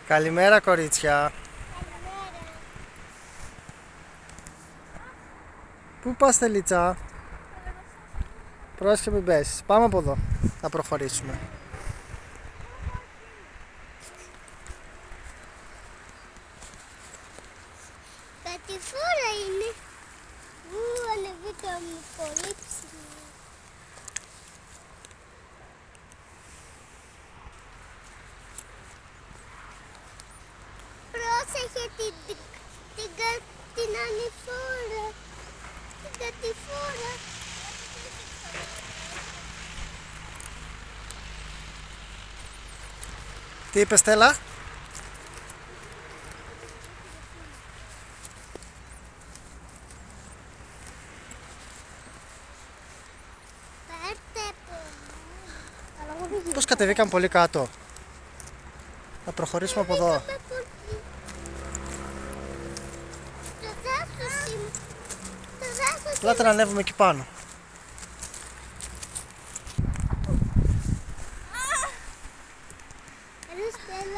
Καλημέρα, κορίτσια. Πού πας, Στελίτσα? Πρόσεχε μην πέσεις. Πάμε από εδώ. Θα προχωρήσουμε. Κατηφόρα είναι. Ανεβήκαμε πολύ ψηλά. Πρόσεχε την ανηφόρα. Την κατηφόρα. Τι είπες, Στέλλα? Πώς κατεβήκαμε πολύ κάτω? Θα προχωρήσουμε από εδώ. Λάτε να ανέβουμε εκεί πάνω.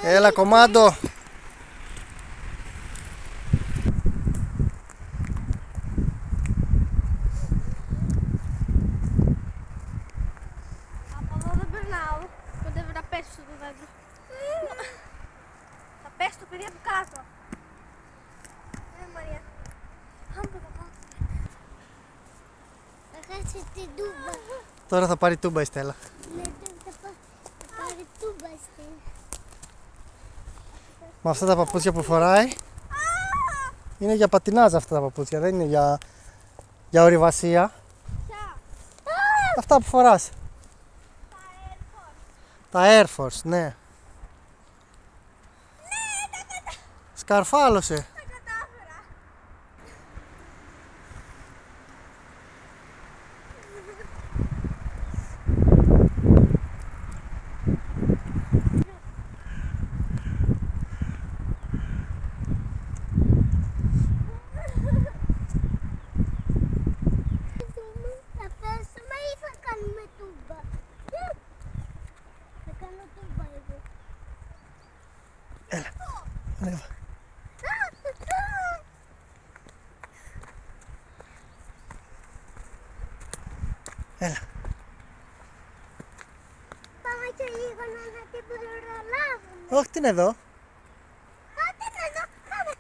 Έλα, κομμάντο. Από εδώ δεν περνάω. Κοντεύει να πέσει στο δέντρο. Θα πέσει το παιδί από κάτω. Μαρία. Πάμε από εδώ. Θα χάσει την τούμπα. Τώρα θα πάρει τούμπα η Στέλλα. Ναι, θα πάρει τούμπα η Στέλλα. Με αυτά τα παπούτσια που φοράει. Είναι για πατινάζ αυτά τα παπούτσια, δεν είναι για ορειβασία. Αυτά που φοράς. Τα Air Force, ναι. Σκαρφάλωσε. Τα κατάφερα. Θα πέσουμε ή θα κάνουμε τούμπα? Θα κάνω τούμπα εγώ. Ανέβα. Έλα. Πάμε και λίγο να την προλάβουμε. Όχι, τι είναι εδώ. Α, τι είναι εδώ, πάμε.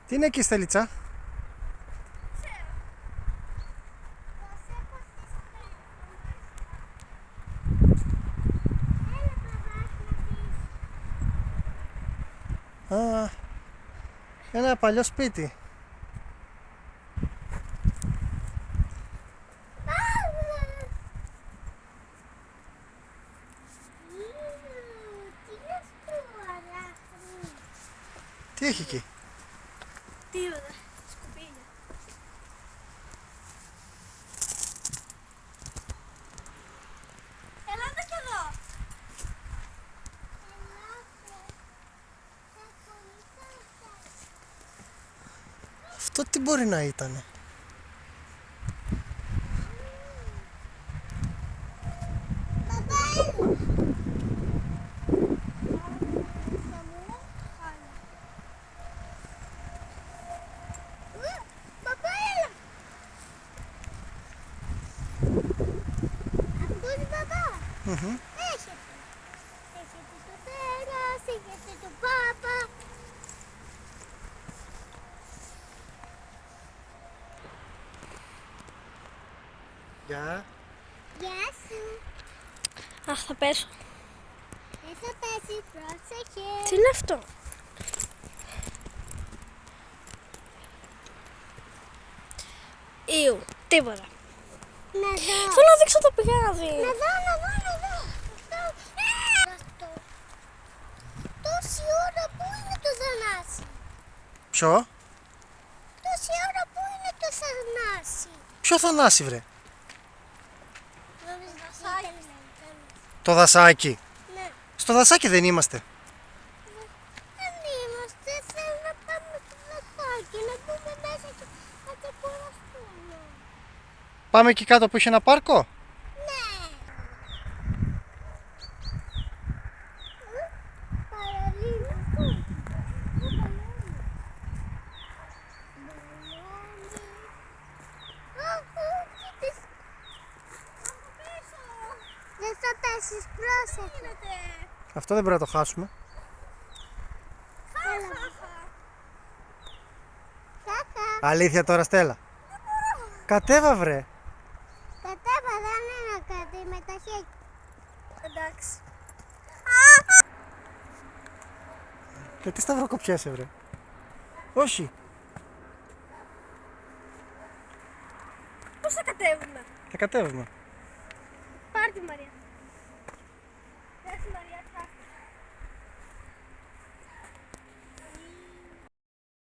Τι είναι εκεί, Στελίτσα? Α, ένα παλιό σπίτι. Τι έχει εκεί? Τι είδα. Σκουπίδια. Ελάτε κι εδώ. Αυτό τι μπορεί να ήτανε? Μμμ. Έχετε το τέρας, έχετε το πάπα. Γεια. Γεια σου. Αχ, θα πέσω. Δεν θα πέσει, πρόσεχε. Τι είναι αυτό? Ιου, τίποτα. Να δω. Θέλω να δείξω το πηγάδι. Να δω. Αυτό. Τόση ώρα που είναι το Θανάση? Ποιο? Τόση ώρα που είναι το Θανάση? Ποιο Θανάση, βρε? Δασάκι. Το δασάκι. Ναι. Στο δασάκι δεν είμαστε. Δεν είμαστε. Θέλω να πάμε στο δασάκι. Να μπούμε μέσα και να ξεκουραστούμε. Πάμε εκεί κάτω που έχει ένα πάρκο. Ναι. Πρόσεχε. Αυτό δεν πρέπει να το χάσουμε. Χαχα. Αλήθεια τώρα, Στέλλα. Κατέβα βρε. Κατέβα, δεν είναι κάτι με τα χέρια. Εντάξει. Τι σταυροκοπιέσαι βρε. Όχι. Πώς θα κατέβουμε. Θα κατέβουμε. Πάρ' τη Μαρία.